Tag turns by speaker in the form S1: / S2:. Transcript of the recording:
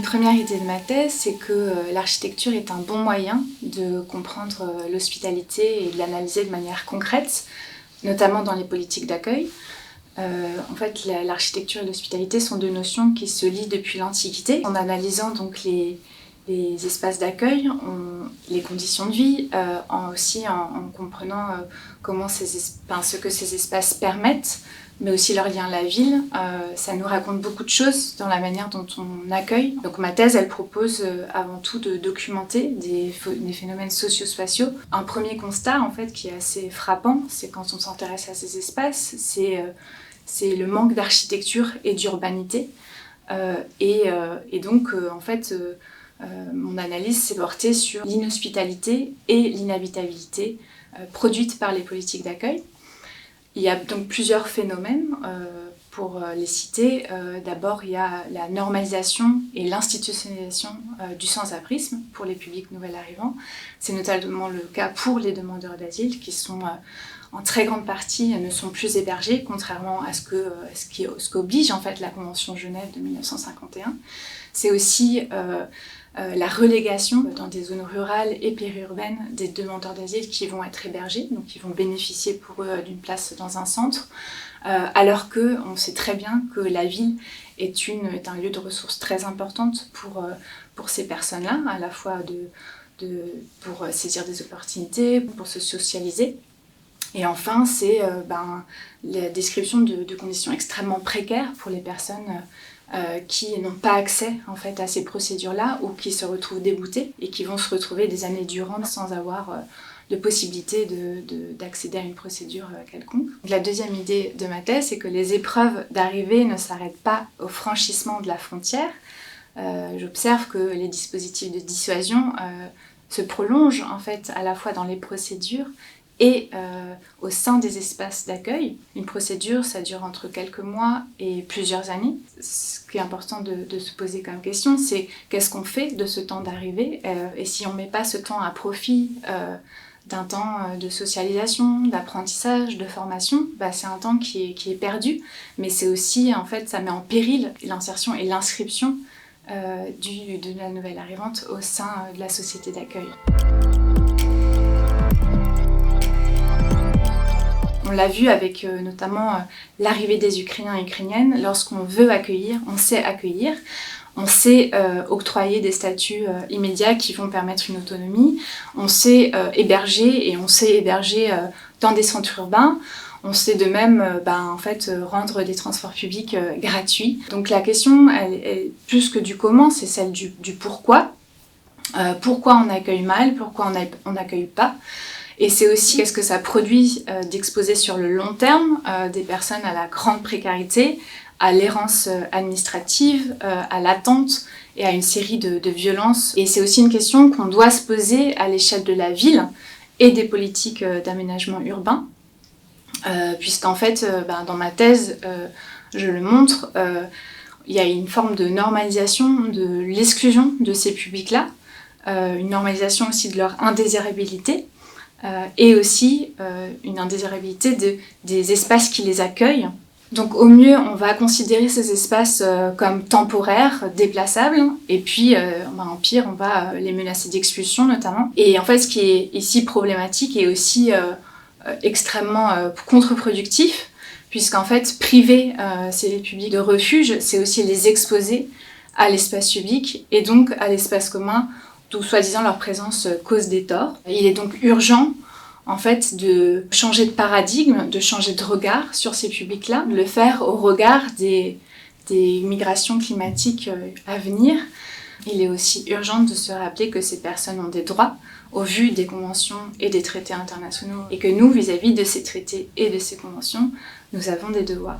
S1: première idée de ma thèse, c'est que l'architecture est un bon moyen de comprendre l'hospitalité et de l'analyser de manière concrète, notamment dans les politiques d'accueil. En fait, l'architecture et l'hospitalité sont deux notions qui se lient depuis l'Antiquité. En analysant donc les espaces d'accueil, les conditions de vie, en comprenant ce que ces espaces permettent, mais aussi leur lien à la ville, ça nous raconte beaucoup de choses dans la manière dont on accueille. Donc ma thèse, elle propose avant tout de documenter des phénomènes socio-spatiaux. Un premier constat, en fait, qui est assez frappant, c'est quand on s'intéresse à ces espaces, c'est le manque d'architecture et d'urbanité. Mon analyse s'est portée sur l'inhospitalité et l'inhabitabilité produites par les politiques d'accueil. Il y a donc plusieurs phénomènes, pour les citer. D'abord, il y a la normalisation et l'institutionnalisation du sans-abrisme pour les publics nouvelles arrivants. C'est notamment le cas pour les demandeurs d'asile qui sont en très grande partie ne sont plus hébergés, contrairement à ce qu'oblige en fait la Convention de Genève de 1951. C'est aussi la relégation dans des zones rurales et périurbaines des demandeurs d'asile qui vont être hébergés, donc qui vont bénéficier pour eux d'une place dans un centre, alors qu'on sait très bien que la ville est un lieu de ressources très importante pour ces personnes-là, à la fois pour saisir des opportunités, pour se socialiser. Et enfin, c'est la description de conditions extrêmement précaires pour les personnes qui n'ont pas accès en fait, à ces procédures-là ou qui se retrouvent déboutées et qui vont se retrouver des années durant sans avoir de possibilité d'accéder à une procédure quelconque. La deuxième idée de ma thèse, c'est que les épreuves d'arrivée ne s'arrêtent pas au franchissement de la frontière. J'observe que les dispositifs de dissuasion se prolongent en fait, à la fois dans les procédures et au sein des espaces d'accueil. Une procédure, ça dure entre quelques mois et plusieurs années. Ce qui est important de se poser comme question, c'est qu'est-ce qu'on fait de ce temps d'arrivée et si on ne met pas ce temps à profit d'un temps de socialisation, d'apprentissage, de formation, c'est un temps qui est perdu, mais c'est aussi, en fait, ça met en péril l'insertion et l'inscription de la nouvelle arrivante au sein de la société d'accueil. On l'a vu avec notamment l'arrivée des Ukrainiens et Ukrainiennes. Lorsqu'on veut accueillir, on sait accueillir. On sait octroyer des statuts immédiats qui vont permettre une autonomie. On sait héberger et on sait héberger dans des centres urbains. On sait de même rendre des transports publics gratuits. Donc la question, elle, plus que du comment, c'est celle du pourquoi. Pourquoi on accueille mal, pourquoi on n'accueille pas. Et c'est aussi qu'est-ce que ça produit d'exposer sur le long terme des personnes à la grande précarité, à l'errance administrative, à l'attente et à une série de violences. Et c'est aussi une question qu'on doit se poser à l'échelle de la ville et des politiques d'aménagement urbain, puisqu'en fait, dans ma thèse, je le montre, il y a une forme de normalisation de l'exclusion de ces publics-là, une normalisation aussi de leur indésirabilité, et aussi une indésirabilité des espaces qui les accueillent. Donc au mieux, on va considérer ces espaces comme temporaires, déplaçables, et puis en pire, on va les menacer d'expulsion notamment. Et en fait, ce qui est ici problématique est aussi extrêmement contre-productif, puisqu'en fait, priver ces publics de refuge, c'est aussi les exposer à l'espace public et donc à l'espace commun, d'où soi-disant leur présence cause des torts. Il est donc urgent en fait de changer de paradigme, de changer de regard sur ces publics-là, de le faire au regard des migrations climatiques à venir. Il est aussi urgent de se rappeler que ces personnes ont des droits au vu des conventions et des traités internationaux et que nous, vis-à-vis de ces traités et de ces conventions, nous avons des devoirs.